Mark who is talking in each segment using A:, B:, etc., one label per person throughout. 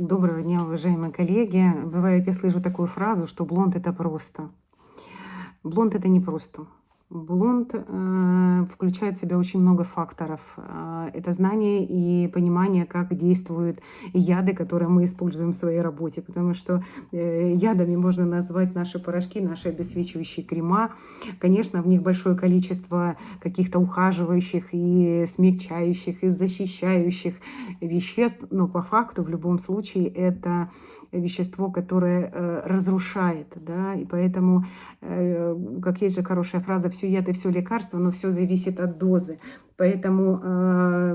A: Доброго дня, уважаемые коллеги. Бывает, я слышу такую фразу, что блонд это просто. Блонд это не просто. Блонд включает в себя очень много факторов. Это знание и понимание, как действуют яды, которые мы используем в своей работе. Потому что ядами можно назвать наши порошки, наши обесвечивающие крема. Конечно, в них большое количество каких-то ухаживающих и смягчающих, и защищающих веществ. Но по факту в любом случае это вещество, которое разрушает. Да? И поэтому, как есть же хорошая фраза, все яд и все лекарство, но все зависит от дозы. Поэтому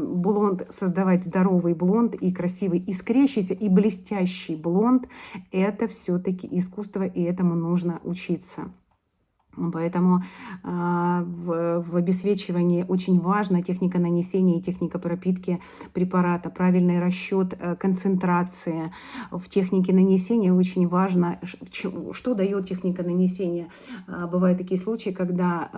A: блонд, создавать здоровый блонд и красивый, искрящийся и блестящий блонд, это все-таки искусство, и этому нужно учиться. Поэтому в обесвечивании очень важна техника нанесения и техника пропитки препарата, правильный расчет концентрации. В технике нанесения очень важно, что дает техника нанесения. Бывают такие случаи, когда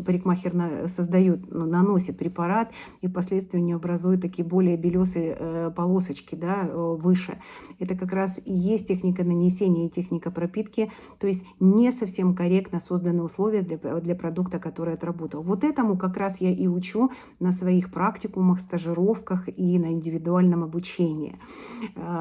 A: парикмахер наносит препарат, и впоследствии у него образуют такие более белесые полосочки, да, выше. Это как раз и есть техника нанесения и техника пропитки, то есть не совсем корректно созданы условия для продукта, который отработал. Вот этому как раз я и учу на своих практикумах, стажировках и на индивидуальном обучении.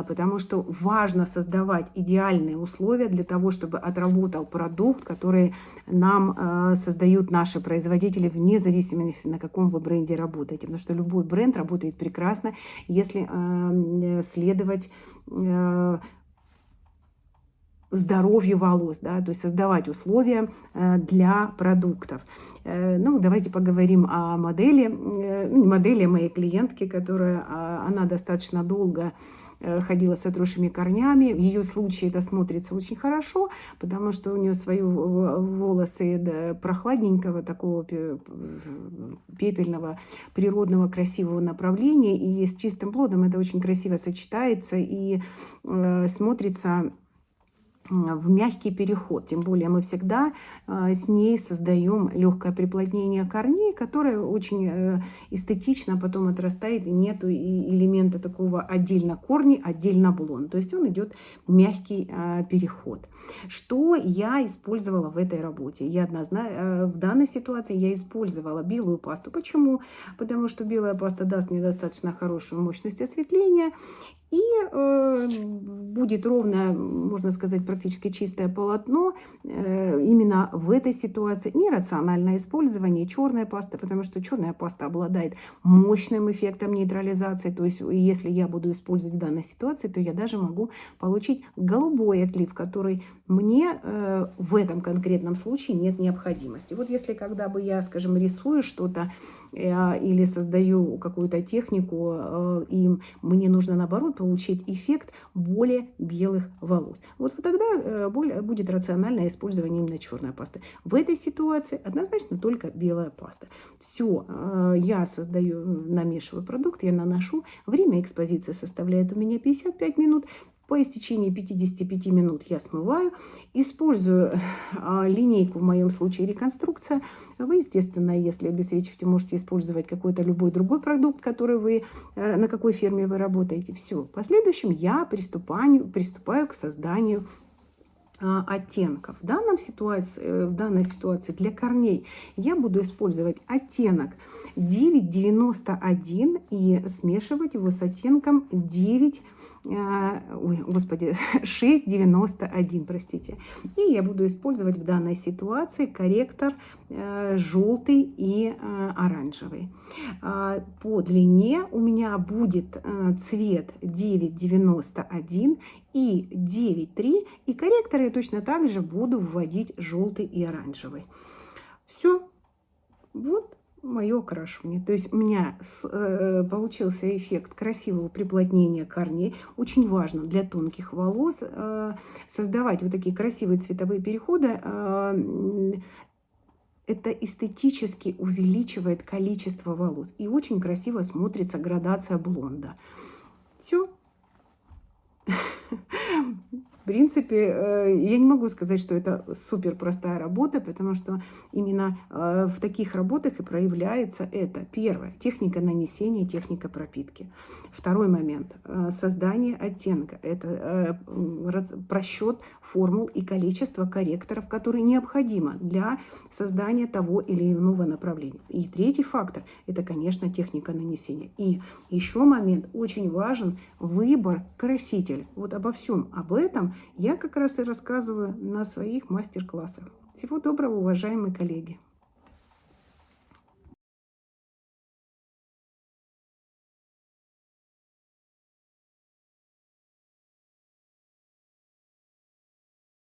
A: Потому что важно создавать идеальные условия для того, чтобы отработал продукт, который нам создают наши производители, вне зависимости, на каком вы бренде работаете. Потому что любой бренд работает прекрасно, если следовать здоровью волос, да, то есть создавать условия для продуктов. Ну, давайте поговорим о модели, не модели, а моей клиентки, которая, она достаточно долго ходила с отросшими корнями. В ее случае это смотрится очень хорошо, потому что у нее свои волосы прохладненького, такого пепельного, природного, красивого направления. И с чистым плодом это очень красиво сочетается и смотрится в мягкий переход. Тем более мы всегда с ней создаем легкое приплотнение корней, которое очень эстетично потом отрастает, и нету элемента такого отдельно корни, отдельно блонд. То есть он идет мягкий переход. Что я использовала в этой работе? Я в данной ситуации я использовала белую пасту. Почему? Потому что белая паста даст мне достаточно хорошую мощность осветления, и будет ровное, можно сказать, практически чистое полотно. Именно в этой ситуации нерациональное использование черной пасты, потому что черная паста обладает мощным эффектом нейтрализации. То есть если я буду использовать в данной ситуации, то я даже могу получить голубой отлив, который мне в этом конкретном случае нет необходимости. Вот если когда бы я, скажем, рисую что-то или создаю какую-то технику, и мне нужно наоборот получить эффект более белых волос. Вот тогда будет рациональное использование именно черной пасты. В этой ситуации однозначно только белая паста. Все, я намешиваю продукт, я наношу. Время экспозиции составляет у меня 55 минут. По истечении 55 минут я смываю, использую линейку, в моем случае реконструкция. Вы, естественно, если обесвечиваете, можете использовать какой-то любой другой продукт, который на какой фирме вы работаете. Все. В последующем я приступаю к созданию оттенков. В данной ситуации для корней я буду использовать оттенок 991 и смешивать его с оттенком 691, простите. И я буду использовать в данной ситуации корректор желтый и оранжевый. По длине у меня будет цвет 991 и 9,3, и корректоры я точно так же буду вводить желтый и оранжевый. Все, вот мое окрашивание. То есть у меня получился эффект красивого приплотнения корней. Очень важно для тонких волос создавать вот такие красивые цветовые переходы. Это эстетически увеличивает количество волос. И очень красиво смотрится градация блонда. Все. В принципе, я не могу сказать, что это супер простая работа, потому что именно в таких работах и проявляется это. Первое — техника нанесения, техника пропитки. Второй момент — создание оттенка. Это просчет формул и количество корректоров, которые необходимо для создания того или иного направления. И третий фактор — это, конечно, техника нанесения. И еще момент очень важен — выбор красителя. Вот обо всем об этом я как раз и рассказываю на своих мастер-классах. Всего доброго, уважаемые коллеги!